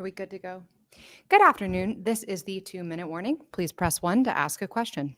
Are we good to go? Good afternoon. This is the 2-minute warning. Please press 1 to ask a question.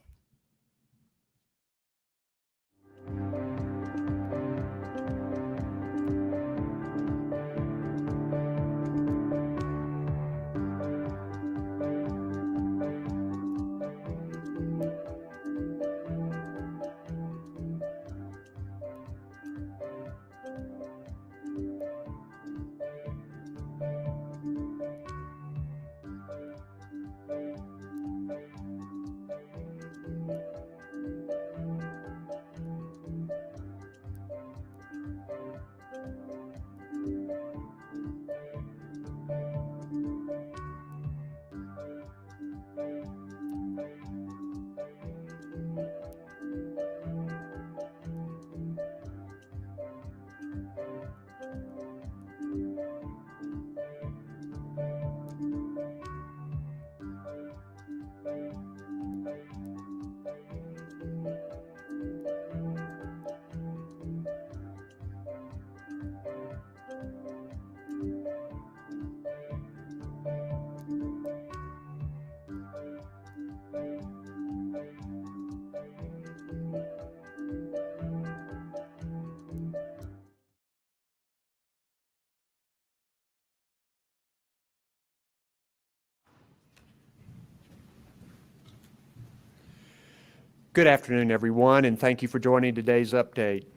Good afternoon, everyone, and thank you for joining today's update.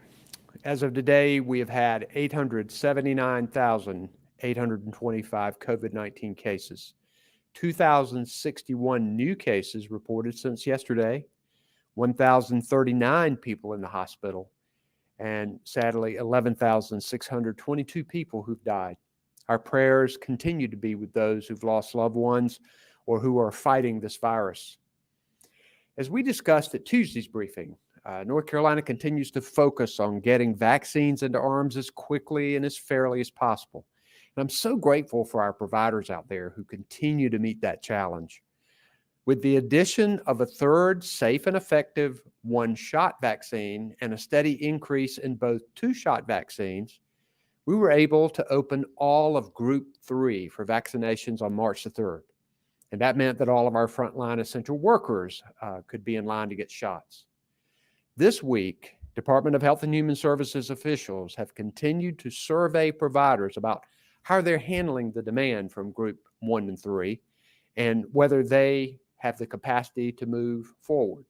As of today, we have had 879,825 COVID-19 cases, 2,061 new cases reported since yesterday, 1,039 people in the hospital, and sadly, 11,622 people who've died. Our prayers continue to be with those who've lost loved ones or who are fighting this virus. As we discussed at Tuesday's briefing, North Carolina continues to focus on getting vaccines into arms as quickly and as fairly as possible. And I'm so grateful for our providers out there who continue to meet that challenge. With the addition of a third safe and effective one-shot vaccine and a steady increase in both two-shot vaccines, we were able to open all of Group 3 for vaccinations on March the 3rd. And that meant that all of our frontline essential workers could be in line to get shots. This week, Department of Health and Human Services officials have continued to survey providers about how they're handling the demand from Group 1 and 3 and whether they have the capacity to move forward.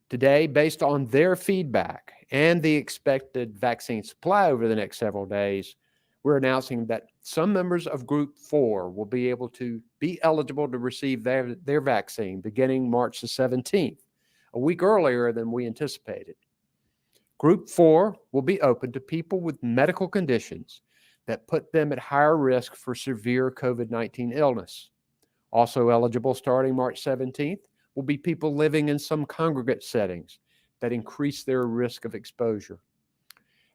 Today, based on their feedback and the expected vaccine supply over the next several days, we're announcing that some members of Group 4 will be able to be eligible to receive their vaccine beginning March the 17th, a week earlier than we anticipated. Group 4 will be open to people with medical conditions that put them at higher risk for severe COVID-19 illness. Also eligible starting March 17th will be people living in some congregate settings that increase their risk of exposure.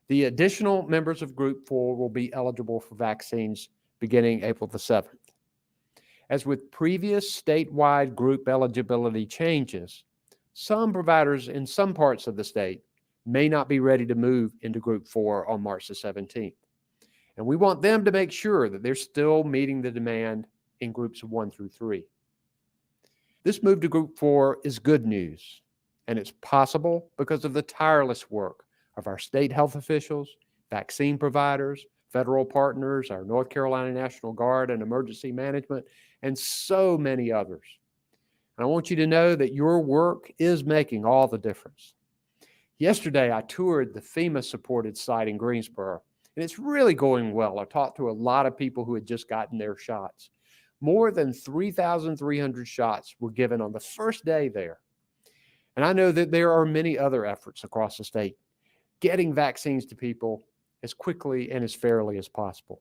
The additional members of Group 4 will be eligible for vaccines beginning April the 7th. As with previous statewide group eligibility changes, some providers in some parts of the state may not be ready to move into Group 4 on March the 17th. And we want them to make sure that they're still meeting the demand in Groups 1 through 3. This move to Group 4 is good news, and it's possible because of the tireless work of our state health officials, vaccine providers, federal partners, our North Carolina National Guard and Emergency Management, and so many others. And I want you to know that your work is making all the difference. Yesterday, I toured the FEMA-supported site in Greensboro, and it's really going well. I talked to a lot of people who had just gotten their shots. More than 3,300 shots were given on the first day there. And I know that there are many other efforts across the state getting vaccines to people as quickly and as fairly as possible.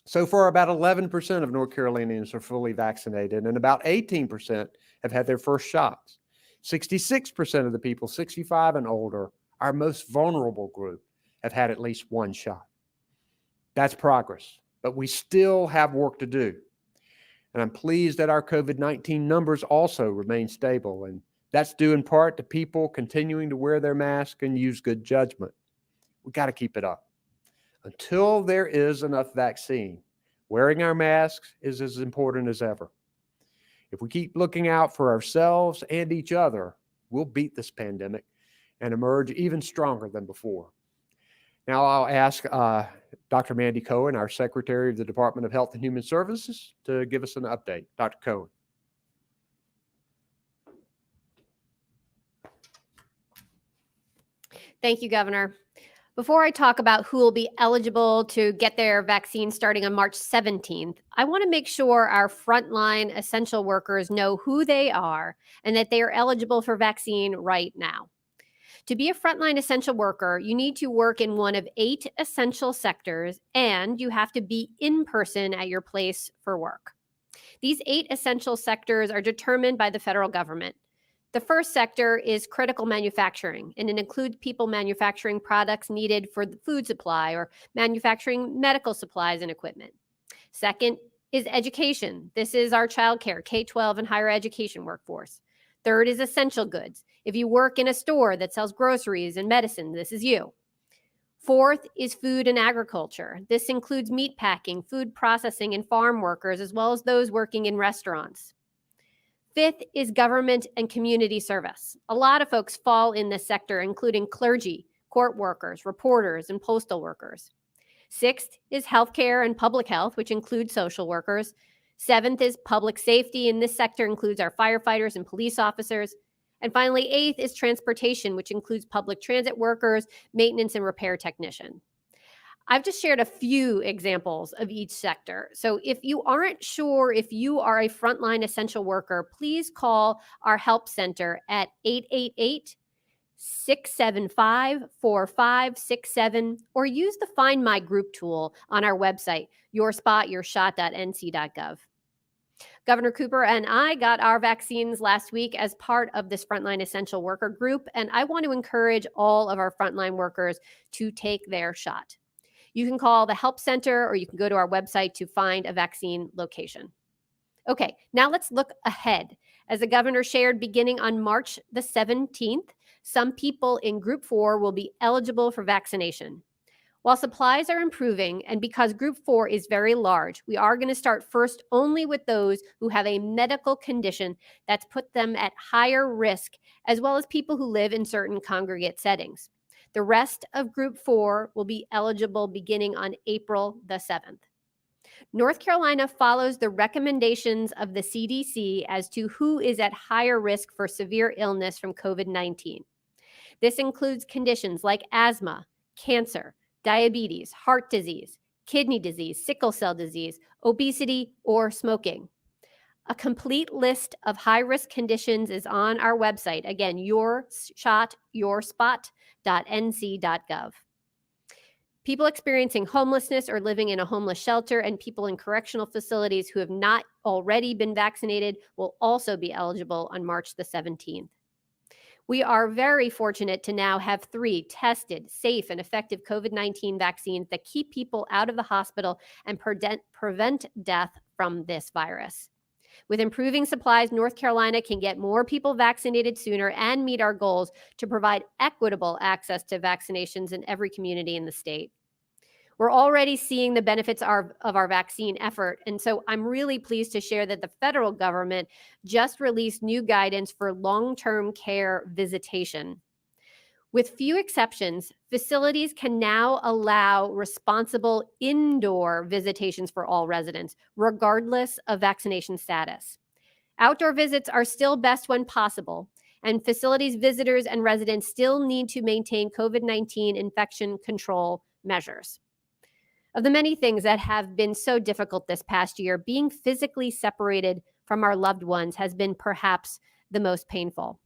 So far, about 11% of North Carolinians are fully vaccinated, and about 18% have had their first shots. 66% of the people 65 and older, our most vulnerable group, have had at least one shot. That's progress, but we still have work to do. And I'm pleased that our COVID-19 numbers also remain stable, and that's due in part to people continuing to wear their mask and use good judgment. We got to keep it up. Until there is enough vaccine, Wearing our masks is as important as ever. If we keep looking out for ourselves and each other, we'll beat this pandemic and emerge even stronger than before. Now I'll ask Dr. Mandy Cohen, our Secretary of the Department of Health and Human Services, to give us an update. Dr. Cohen. Thank you, Governor. Before I talk about who will be eligible to get their vaccine starting on March 17th, I want to make sure our frontline essential workers know who they are and that they are eligible for vaccine right now. To be a frontline essential worker, you need to work in one of 8 essential sectors, and you have to be in person at your place for work. These 8 essential sectors are determined by the federal government. The first sector is critical manufacturing, and it includes people manufacturing products needed for the food supply or manufacturing medical supplies and equipment. Second is education. This is our childcare, K-12 and higher education workforce. Third is essential goods. If you work in a store that sells groceries and medicine, this is you. Fourth is food and agriculture. This includes meat packing, food processing, and farm workers, as well as those working in restaurants. Fifth is government and community service. A lot of folks fall in this sector, including clergy, court workers, reporters, and postal workers. Sixth is healthcare and public health, which includes social workers. Seventh is public safety, and this sector includes our firefighters and police officers. And finally, eighth is transportation, which includes public transit workers, maintenance and repair technician. I've just shared a few examples of each sector. So if you aren't sure if you are a frontline essential worker, please call our help center at 888-675-4567 or use the Find My Group tool on our website, yourspotyourshot.nc.gov. Governor Cooper and I got our vaccines last week as part of this frontline essential worker group, and I want to encourage all of our frontline workers to take their shot. You can call the help center or you can go to our website to find a vaccine location. Okay, now let's look ahead. As the governor shared, beginning on March the 17th, some people in Group 4 will be eligible for vaccination. While supplies are improving, and because Group 4 is very large, we are going to start first only with those who have a medical condition that's put them at higher risk, as well as people who live in certain congregate settings. The rest of Group 4 will be eligible beginning on April the 7th. North Carolina follows the recommendations of the CDC as to who is at higher risk for severe illness from COVID-19. This includes conditions like asthma, cancer, diabetes, heart disease, kidney disease, sickle cell disease, obesity, or smoking. A complete list of high-risk conditions is on our website. Again, yourspot.nc.gov. People experiencing homelessness or living in a homeless shelter and people in correctional facilities who have not already been vaccinated will also be eligible on March the 17th. We are very fortunate to now have 3 tested, safe, and effective COVID-19 vaccines that keep people out of the hospital and prevent death from this virus. With improving supplies, North Carolina can get more people vaccinated sooner and meet our goals to provide equitable access to vaccinations in every community in the state. We're already seeing the benefits of our vaccine effort, and so I'm really pleased to share that the federal government just released new guidance for long-term care visitation. With few exceptions, facilities can now allow responsible indoor visitations for all residents, regardless of vaccination status. Outdoor visits are still best when possible, and facilities visitors and residents still need to maintain COVID-19 infection control measures. Of the many things that have been so difficult this past year, being physically separated from our loved ones has been perhaps the most painful.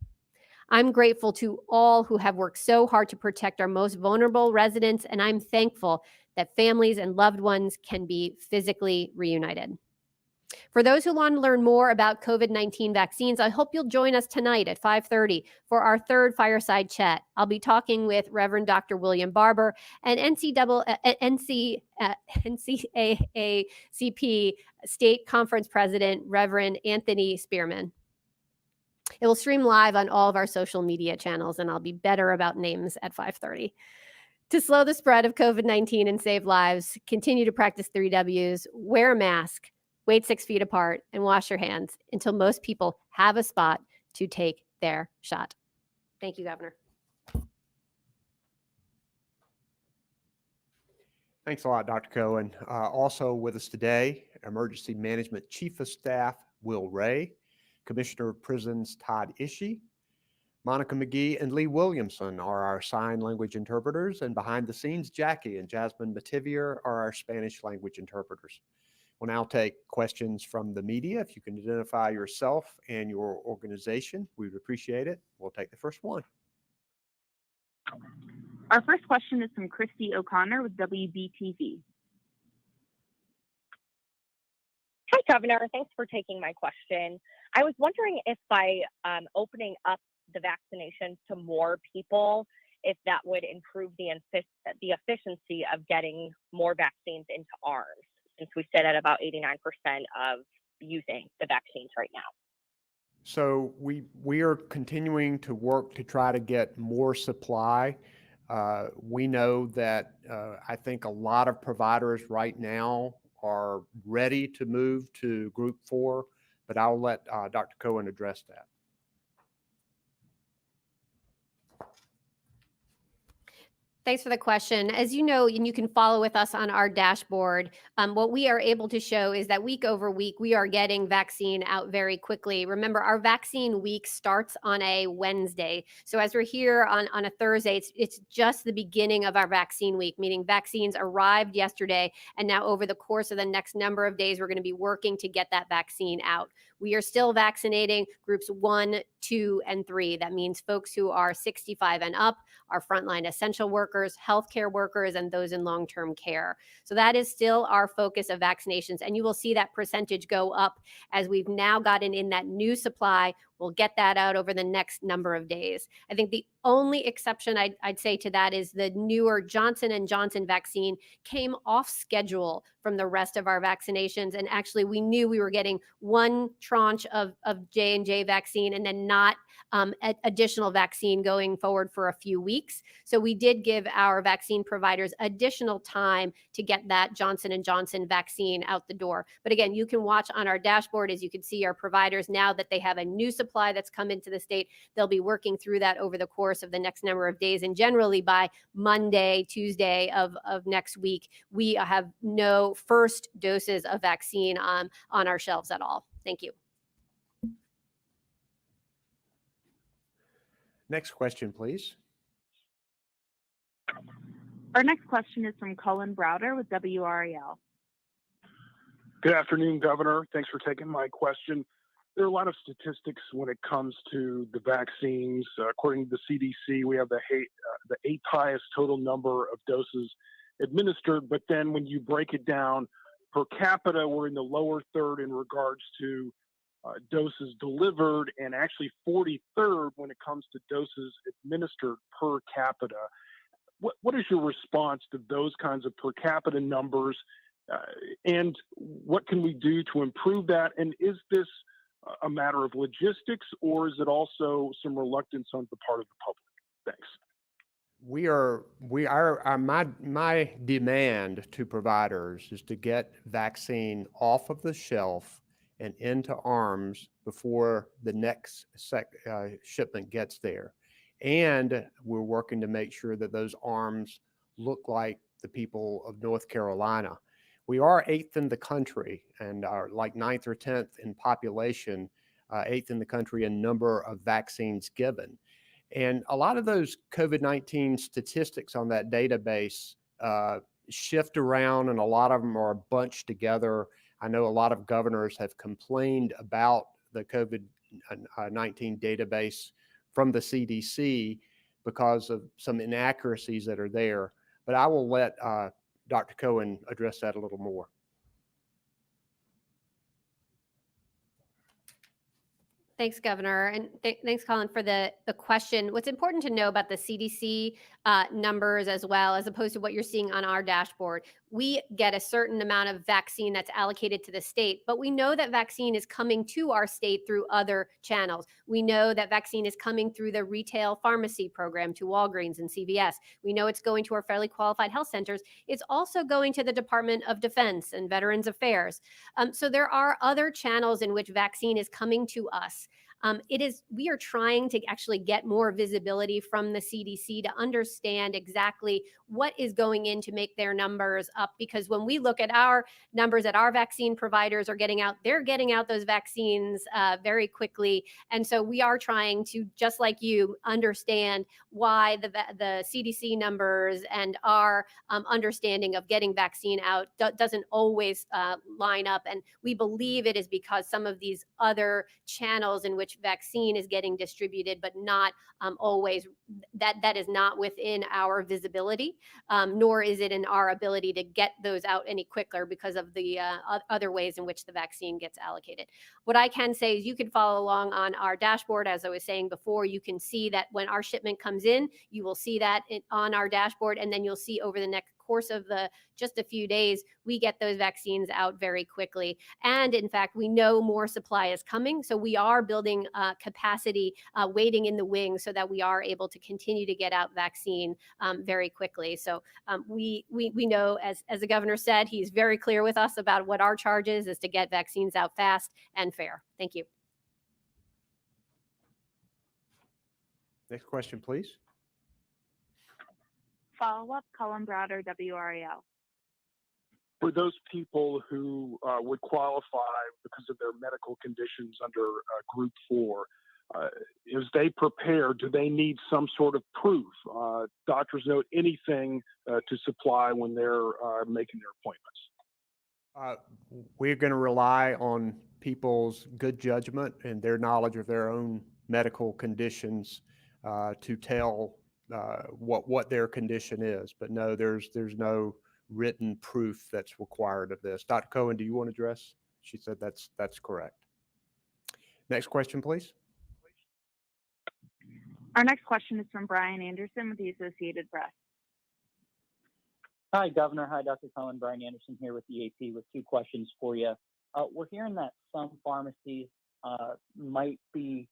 I'm grateful to all who have worked so hard to protect our most vulnerable residents, and I'm thankful that families and loved ones can be physically reunited. For those who want to learn more about COVID-19 vaccines, I hope you'll join us tonight at 5:30 for our 3rd fireside chat. I'll be talking with Reverend Dr. William Barber and NCAACP State Conference President, Reverend Anthony Spearman. It will stream live on all of our social media channels, and I'll be better about names at 5:30. To slow the spread of COVID-19 and save lives, continue to practice 3 Ws, wear a mask, wait 6 feet apart, and wash your hands until most people have a spot to take their shot. Thank you, Governor. Thanks a lot, Dr. Cohen. Also with us today, Emergency Management Chief of Staff Will Ray, Commissioner of Prisons Todd Ishii, Monica McGee and Lee Williamson are our sign language interpreters, and behind the scenes, Jackie and Jasmine Mativier are our Spanish language interpreters. We'll now take questions from the media. If you can identify yourself and your organization, we would appreciate it. We'll take the first one. Our first question is from Christy O'Connor with WBTV. Hi, Governor. Thanks for taking my question. I was wondering if by opening up the vaccination to more people, if that would improve the efficiency of getting more vaccines into arms, since we sit at about 89% of using the vaccines right now. So we are continuing to work to try to get more supply. We know that I think a lot of providers right now are ready to move to Group 4, but I'll let Dr. Cohen address that. Thanks for the question. As you know, and you can follow with us on our dashboard, what we are able to show is that week over week, we are getting vaccine out very quickly. Remember, our vaccine week starts on a Wednesday. So as we're here on a Thursday, it's just the beginning of our vaccine week, meaning vaccines arrived yesterday. And now over the course of the next number of days, we're going to be working to get that vaccine out. We are still vaccinating groups 1, 2, and 3. That means folks who are 65 and up, our frontline essential workers, healthcare workers, and those in long-term care. So that is still our focus of vaccinations. And you will see that percentage go up as we've now gotten in that new supply. We'll get that out over the next number of days. I think the only exception I'd say to that is the newer Johnson & Johnson vaccine came off schedule from the rest of our vaccinations. And actually, we knew we were getting one tranche of J&J vaccine and then not additional vaccine going forward for a few weeks. So we did give our vaccine providers additional time to get that Johnson & Johnson vaccine out the door. But again, you can watch on our dashboard, as you can see, our providers, now that they have a new supply that's come into the state, they'll be working through that over the course of the next number of days. And generally by Monday, Tuesday of next week, we have no first doses of vaccine on our shelves at all. Thank you. Next question, please. Our next question is from Cullen Browder with WRAL. Good afternoon, Governor. Thanks for taking my question. There are a lot of statistics when it comes to the vaccines. According to the CDC, we have the 8th highest total number of doses administered, but then when you break it down per capita, we're in the lower third in regards to doses delivered, and actually 43rd when it comes to doses administered per capita. What is your response to those kinds of per capita numbers, and what can we do to improve that? And is this a matter of logistics, or is it also some reluctance on the part of the public? Thanks. My demand to providers is to get vaccine off of the shelf and into arms before the next shipment gets there. And we're working to make sure that those arms look like the people of North Carolina. We are 8th in the country and are like 9th or 10th in population, 8th in the country in number of vaccines given. And a lot of those COVID-19 statistics on that database shift around, and a lot of them are bunched together. I know a lot of governors have complained about the COVID-19 database from the CDC because of some inaccuracies that are there. But I will let Dr. Cohen address that a little more. Thanks, Governor. And thanks, Colin, for the question. What's important to know about the CDC numbers as well, as opposed to what you're seeing on our dashboard, we get a certain amount of vaccine that's allocated to the state, but we know that vaccine is coming to our state through other channels. We know that vaccine is coming through the retail pharmacy program to Walgreens and CVS. We know it's going to our federally qualified health centers. It's also going to the Department of Defense and Veterans Affairs. So there are other channels in which vaccine is coming to us. We are trying to actually get more visibility from the CDC to understand exactly what is going in to make their numbers up. Because when we look at our numbers that our vaccine providers are getting out, they're getting out those vaccines very quickly. And so we are trying to, just like you, understand why the CDC numbers and our understanding of getting vaccine out doesn't always line up. And we believe it is because some of these other channels in which vaccine is getting distributed, but not always, that is not within our visibility, nor is it in our ability to get those out any quicker because of the other ways in which the vaccine gets allocated. What I can say is you can follow along on our dashboard. As I was saying before, you can see that when our shipment comes in, you will see that on our dashboard, and then you'll see over the next course of just a few days, we get those vaccines out very quickly. And in fact, we know more supply is coming. So we are building capacity, waiting in the wings so that we are able to continue to get out vaccine very quickly. So we know, as the governor said, he's very clear with us about what our charge is to get vaccines out fast and fair. Thank you. Next question, please. Follow-up, Colin Browder, WRAL. For those people who would qualify because of their medical conditions under Group 4, as they prepare, do they need some sort of proof? Doctors note anything to supply when they're making their appointments? We're going to rely on people's good judgment and their knowledge of their own medical conditions to tell what their condition is. But no, there's no written proof that's required of this. Dr. Cohen, do you want to address? She said that's correct. Next question, please. Our next question is from Brian Anderson with the Associated Press. Hi, Governor. Hi, Dr. Cohen. Brian Anderson here with the AP with two questions for you. We're hearing that some pharmacies might be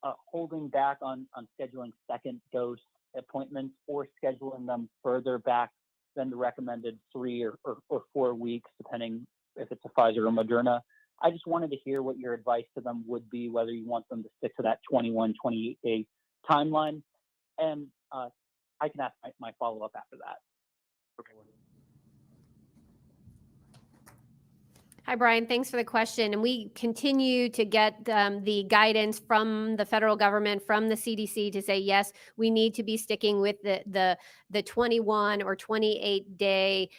holding back on scheduling second dose appointments or scheduling them further back than the recommended 3 or 4 weeks, depending if it's a Pfizer or Moderna. I just wanted to hear what your advice to them would be, whether you want them to stick to that 21, 28-day timeline. And I can ask my follow-up after that. Hi, Brian. Thanks for the question. And we continue to get the guidance from the federal government, from the CDC, to say, yes, we need to be sticking with the 21 or 28-day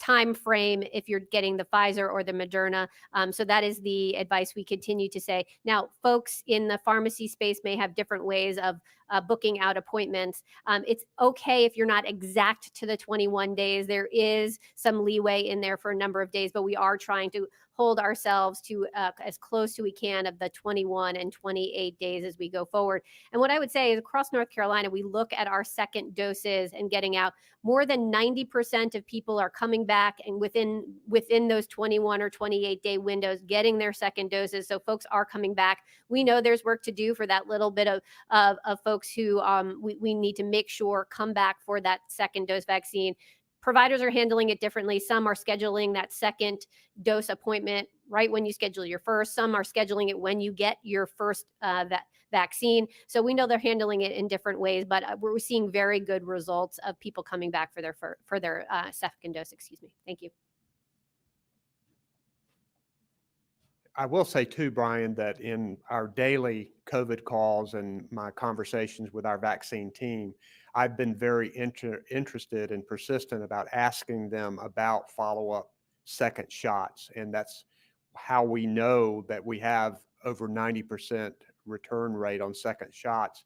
time frame if you're getting the Pfizer or the Moderna. So that is the advice we continue to say. Now, folks in the pharmacy space may have different ways of booking out appointments. It's okay if you're not exact to the 21 days. There is some leeway in there for a number of days, but we are trying to hold ourselves to as close to we can of the 21 and 28 days as we go forward. And what I would say is across North Carolina, we look at our second doses and getting out. More than 90% of people are coming back and within those 21 or 28 day windows, getting their second doses. So folks are coming back. We know there's work to do for that little bit of folks who we need to make sure come back for that second dose vaccine. Providers are handling it differently. Some are scheduling that second dose appointment right when you schedule your first. Some are scheduling it when you get your first vaccine. So we know they're handling it in different ways, but we're seeing very good results of people coming back for their second dose. Excuse me. Thank you. I will say too, Brian, that in our daily COVID calls and my conversations with our vaccine team, I've been very interested and persistent about asking them about follow-up second shots. And that's how we know that we have over 90% return rate on second shots.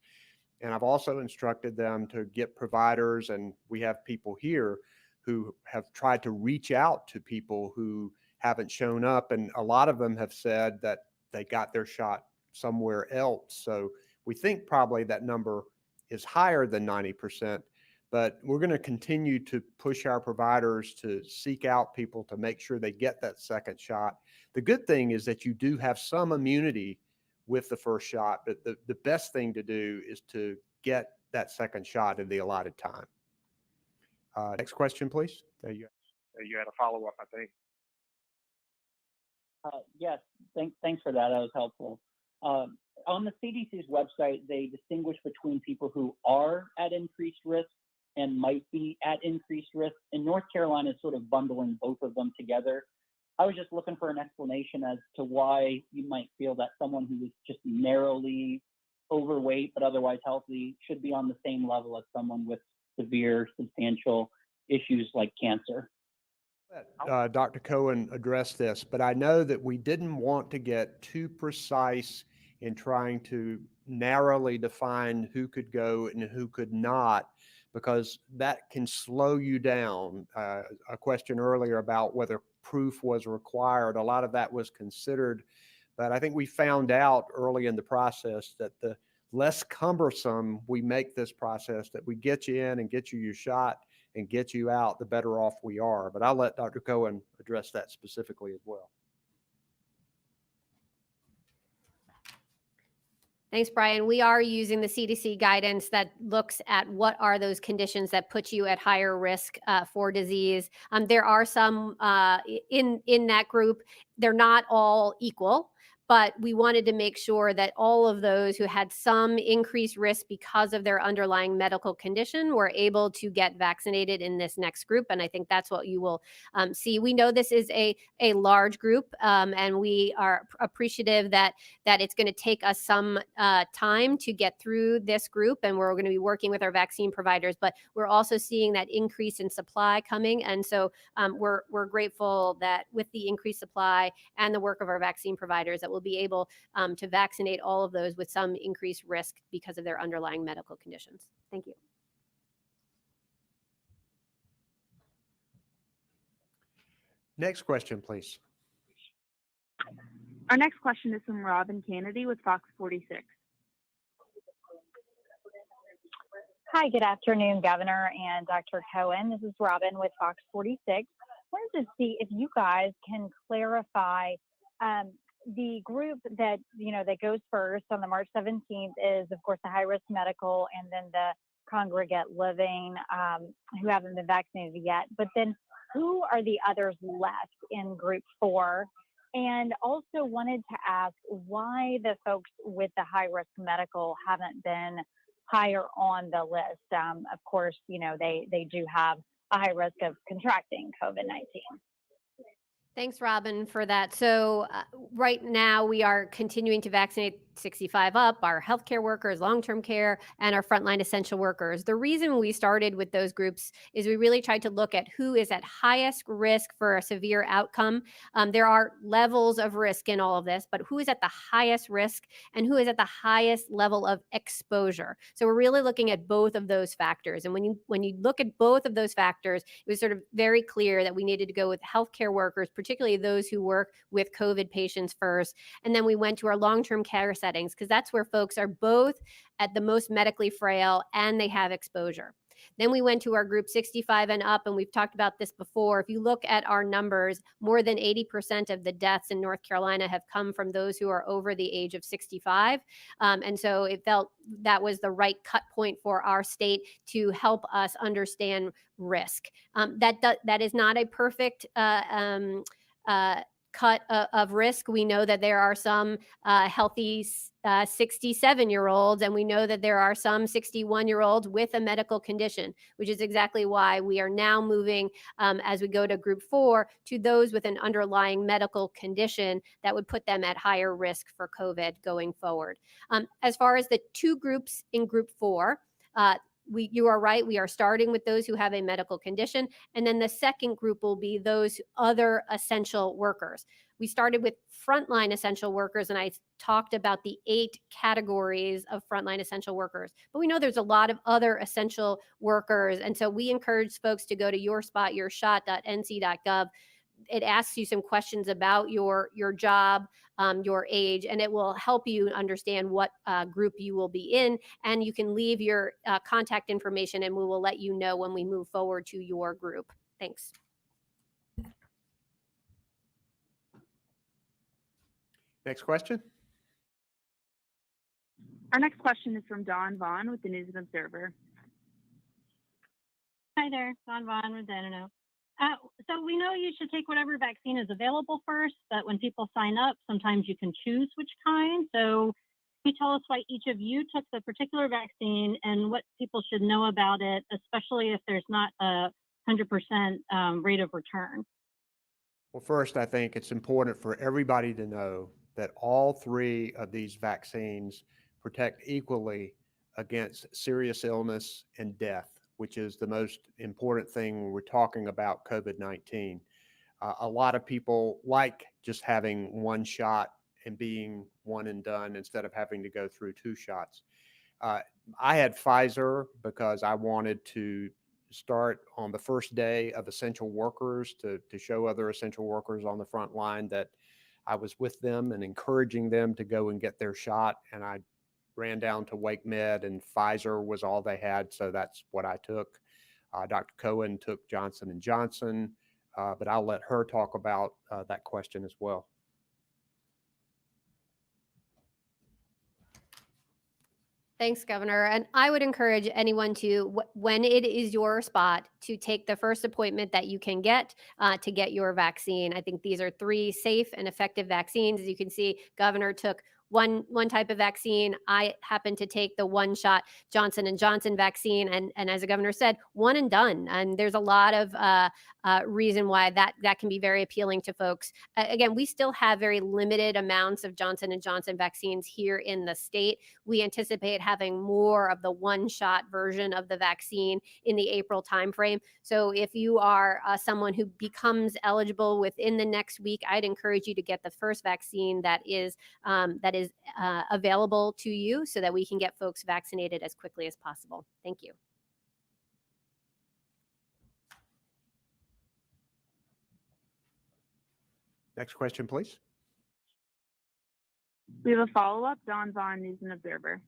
And I've also instructed them to get providers, and we have people here who have tried to reach out to people who haven't shown up. And a lot of them have said that they got their shot somewhere else. So we think probably that number is higher than 90%, but we're going to continue to push our providers to seek out people to make sure they get that second shot. The good thing is that you do have some immunity with the first shot, but the best thing to do is to get that second shot in the allotted time. Next question, please. You had a follow-up, I think. Yes, thanks for that. That was helpful. On the CDC's website, they distinguish between people who are at increased risk and might be at increased risk. And North Carolina is sort of bundling both of them together. I was just looking for an explanation as to why you might feel that someone who is just narrowly overweight but otherwise healthy should be on the same level as someone with severe, substantial issues like cancer. Dr. Cohen addressed this, but I know that we didn't want to get too precise in trying to narrowly define who could go and who could not, because that can slow you down. A question earlier about whether proof was required, a lot of that was considered, but I think we found out early in the process that the less cumbersome we make this process, that we get you in and get you your shot and get you out, the better off we are. But I'll let Dr. Cohen address that specifically as well. Thanks, Brian. We are using the CDC guidance that looks at what are those conditions that put you at higher risk for disease. There are some in that group. They're not all equal, but we wanted to make sure that all of those who had some increased risk because of their underlying medical condition were able to get vaccinated in this next group. And I think that's what you will see. We know this is a large group, and we are appreciative that it's going to take us some time to get through this group, and we're going to be working with our vaccine providers, but we're also seeing that increase in supply coming. And so we're grateful that with the increased supply and the work of our vaccine providers, that we'll be able to vaccinate all of those with some increased risk because of their underlying medical conditions. Thank you. Next question, please. Our next question is from Robin Kennedy with Fox 46. Hi, good afternoon, Governor and Dr. Cohen. This is Robin with Fox 46. Wanted to see if you guys can clarify the group that goes first on the March 17th is, of course, the high-risk medical and then the congregate living who haven't been vaccinated yet. But then who are the others left in group 4? And also wanted to ask why the folks with the high-risk medical haven't been higher on the list. Of course, they do have a high risk of contracting COVID-19. Thanks, Robin, for that. So right now we are continuing to vaccinate 65 up, our healthcare workers, long-term care, and our frontline essential workers. The reason we started with those groups is we really tried to look at who is at highest risk for a severe outcome. There are levels of risk in all of this, but who is at the highest risk and who is at the highest level of exposure. So we're really looking at both of those factors. And when you look at both of those factors, it was sort of very clear that we needed to go with healthcare workers, particularly those who work with COVID patients first. And then we went to our long-term care settings because that's where folks are both at the most medically frail and they have exposure. Then we went to our group 65 and up, and we've talked about this before. If you look at our numbers, more than 80% of the deaths in North Carolina have come from those who are over the age of 65. And so it felt that was the right cut point for our state to help us understand risk. That is not a perfect cut of risk. We know that there are some healthy 67-year-olds, and we know that there are some 61-year-olds with a medical condition, which is exactly why we are now moving as we go to group 4 to those with an underlying medical condition that would put them at higher risk for COVID going forward. As far as the two groups in group 4, you are right. We are starting with those who have a medical condition. And then the second group will be those other essential workers. We started with frontline essential workers, and I talked about the 8 categories of frontline essential workers. But we know there's a lot of other essential workers. And so we encourage folks to go to yourspotyourshot.nc.gov. it asks you some questions about your job, your age, and it will help you understand what group you will be in. And you can leave your contact information, and we will let you know when we move forward to your group. Thanks. Next question. Our next question is from Dawn Vaughn with the News and Observer. Hi there, Dawn Vaughn with the NNO. So we know you should take whatever vaccine is available first, but when people sign up, sometimes you can choose which kind. So can you tell us why each of you took the particular vaccine and what people should know about it, especially if there's not a 100% rate of return? Well, first, I think it's important for everybody to know that all three of these vaccines protect equally against serious illness and death, which is the most important thing when we're talking about COVID-19. A lot of people like just having one shot and being one and done instead of having to go through two shots. I had Pfizer because I wanted to start on the first day of essential workers to show other essential workers on the front line that I was with them and encouraging them to go and get their shot. And I ran down to Wake Med, and Pfizer was all they had, so that's what I took. Dr. Cohen took Johnson & Johnson, but I'll let her talk about that question as well. Thanks, Governor. And I would encourage anyone to, when it is your spot, to take the first appointment that you can get to get your vaccine. I think these are three safe and effective vaccines. As you can see, Governor took one type of vaccine. I happen to take the one-shot Johnson & Johnson vaccine. And as the governor said, one and done. And there's a lot of reason why that can be very appealing to folks. Again, we still have very limited amounts of Johnson & Johnson vaccines here in the state. We anticipate having more of the one-shot version of the vaccine in the April timeframe. So if you are someone who becomes eligible within the next week, I'd encourage you to get the first vaccine that is available to you so that we can get folks vaccinated as quickly as possible. Thank you. Next question, please. We have a follow-up, Dawn Vaughn, News and Observer.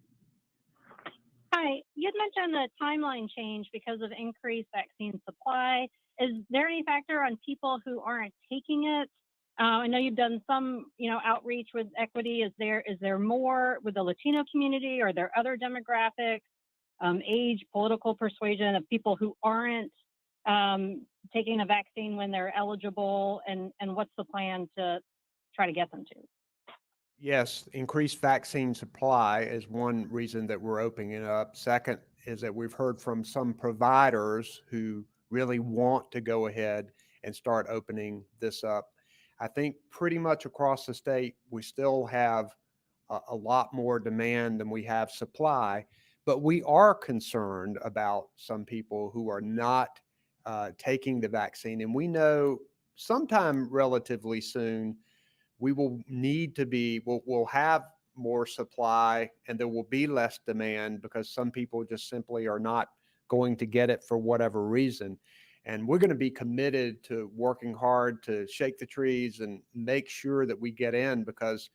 Hi, you had mentioned the timeline change because of increased vaccine supply. Is there any factor on people who aren't taking it? I know you've done some, outreach with equity. Is there more with the Latino community? Are there other demographics, age, political persuasion of people who aren't taking a vaccine when they're eligible? And what's the plan to try to get them to? Yes, increased vaccine supply is one reason that we're opening it up. Second is that we've heard from some providers who really want to go ahead and start opening this up. I think pretty much across the state, we still have a lot more demand than we have supply, but we are concerned about some people who are not taking the vaccine. And we know sometime relatively soon, we will need to we'll have more supply and there will be less demand because some people just simply are not going to get it for whatever reason. And we're going to be committed to working hard to shake the trees and make sure that we get in because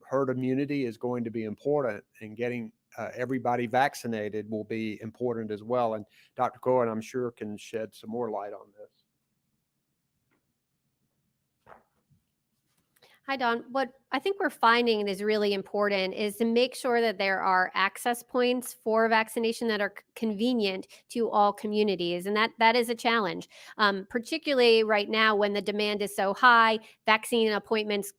herd immunity is going to be important, and getting everybody vaccinated will be important as well. And Dr. Cohen, I'm sure, can shed some more light on this. Hi, Dawn. What I think we're finding is really important is to make sure that there are access points for vaccination that are convenient to all communities. And that is a challenge, particularly right now when the demand is so high, vaccine appointments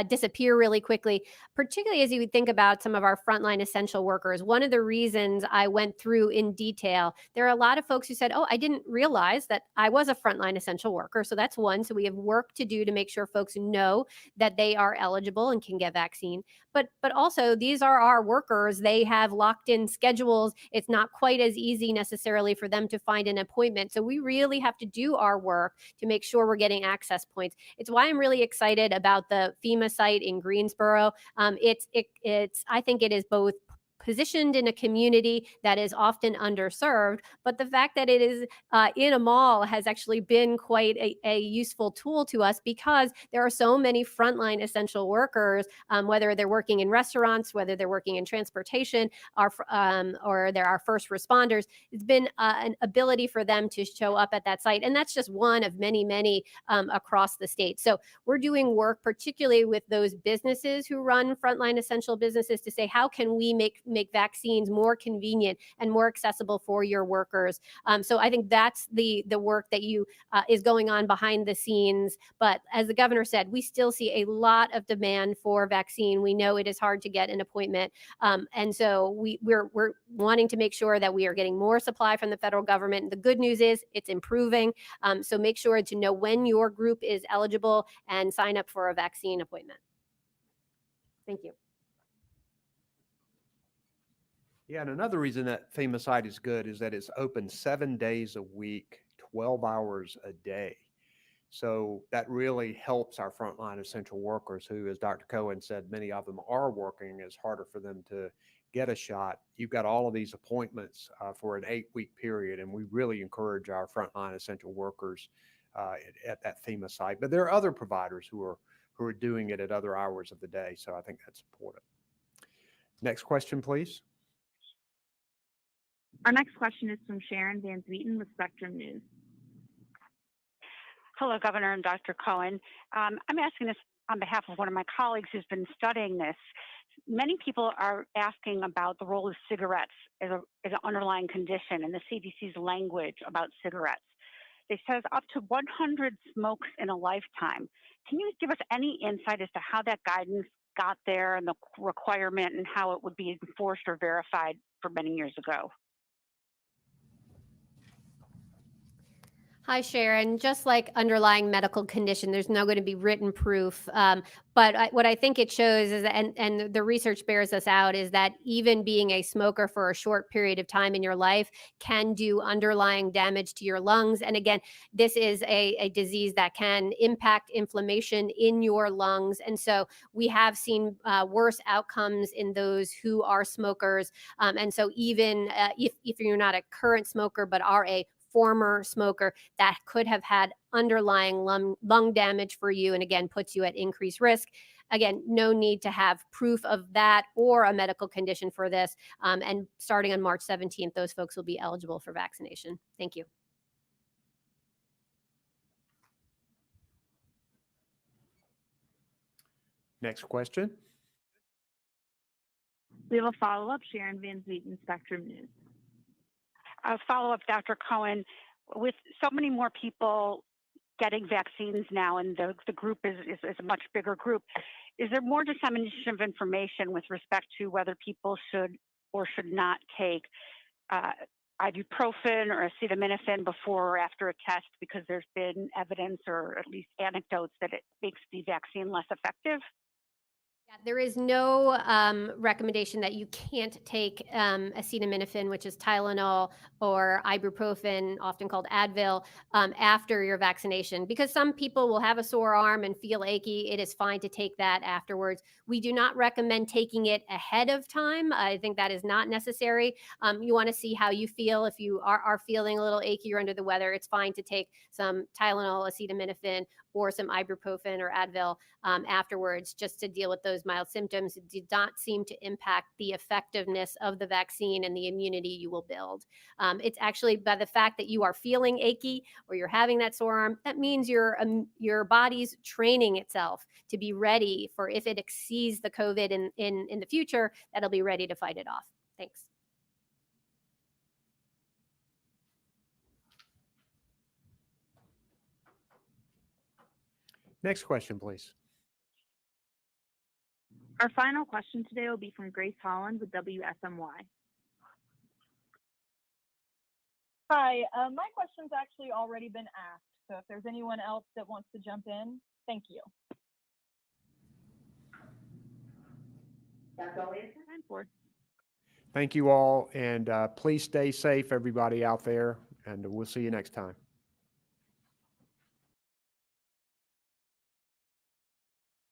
disappear really quickly, particularly as you would think about some of our frontline essential workers. One of the reasons I went through in detail, there are a lot of folks who said, oh, I didn't realize that I was a frontline essential worker. So that's one. So we have work to do to make sure folks know that they are eligible and can get vaccine. But also these are our workers. They have locked in schedules. It's not quite as easy necessarily for them to find an appointment. So we really have to do our work to make sure we're getting access points. It's why I'm really excited about the FEMA site in Greensboro. I think it is both positioned in a community that is often underserved, but the fact that it is in a mall has actually been quite a useful tool to us because there are so many frontline essential workers, whether they're working in restaurants, whether they're working in transportation, or there are first responders. It's been an ability for them to show up at that site, and that's just one of many, many across the state. So we're doing work, particularly with those businesses who run frontline essential businesses, to say, how can we make vaccines more convenient and more accessible for your workers? So I think that's the work that is going on behind the scenes. But as the governor said, we still see a lot of demand for vaccine. We know it is hard to get an appointment, and so we're wanting to make sure that we are getting more supply from the federal government. The good news is it's improving. So make sure to know when your group is eligible and sign up for a vaccine appointment. Thank you. Yeah, and another reason that FEMA site is good is that it's open 7 days a week, 12 hours a day. So that really helps our frontline essential workers who, as Dr. Cohen said, many of them are working. It's harder for them to get a shot. You've got all of these appointments for an 8-week period, and we really encourage our frontline essential workers at that FEMA site. But there are other providers who are doing it at other hours of the day, so I think that's important. Next question, please. Our next question is from Sharon Van Zwieten with Spectrum News. Hello, Governor and Dr. Cohen. I'm asking this on behalf of one of my colleagues who's been studying this. Many people are asking about the role of cigarettes as an underlying condition and the CDC's language about cigarettes. It says up to 100 smokes in a lifetime. Can you give us any insight as to how that guidance got there and the requirement and how it would be enforced or verified for many years ago? Hi, Sharon. Just like underlying medical condition, there's no going to be written proof. But what I think it shows is, and the research bears this out, is that even being a smoker for a short period of time in your life can do underlying damage to your lungs. And again, this is a disease that can impact inflammation in your lungs. And so we have seen worse outcomes in those who are smokers. And so even if you're not a current smoker, but are a former smoker, that could have had underlying lung damage for you, and again puts you at increased risk. Again, no need to have proof of that or a medical condition for this. And starting on March 17th, those folks will be eligible for vaccination. Thank you. Next question. We have a follow-up, Sharon Van Zwieten, Spectrum News. A follow-up, Dr. Cohen. With so many more people getting vaccines now, and the group is a much bigger group, is there more dissemination of information with respect to whether people should or should not take ibuprofen or acetaminophen before or after a test because there's been evidence or at least anecdotes that it makes the vaccine less effective? There is no recommendation that you can't take acetaminophen, which is Tylenol, or ibuprofen, often called Advil, after your vaccination, because some people will have a sore arm and feel achy. It is fine to take that afterwards. We do not recommend taking it ahead of time. I think that is not necessary. You want to see how you feel. If you are feeling a little achy or under the weather, it's fine to take some Tylenol, acetaminophen, or some ibuprofen or Advil afterwards, just to deal with those mild symptoms. It did not seem to impact the effectiveness of the vaccine and the immunity you will build. It's actually by the fact that you are feeling achy or you're having that sore arm, that means your body's training itself to be ready for if it exceeds the COVID in the future, that'll be ready to fight it off. Thanks. Next question, please. Our final question today will be from Grace Holland with WSMY. Hi, my question's actually already been asked, so if there's anyone else that wants to jump in, thank you. That's all we have time for. Thank you all, and please stay safe, everybody out there, and we'll see you next time.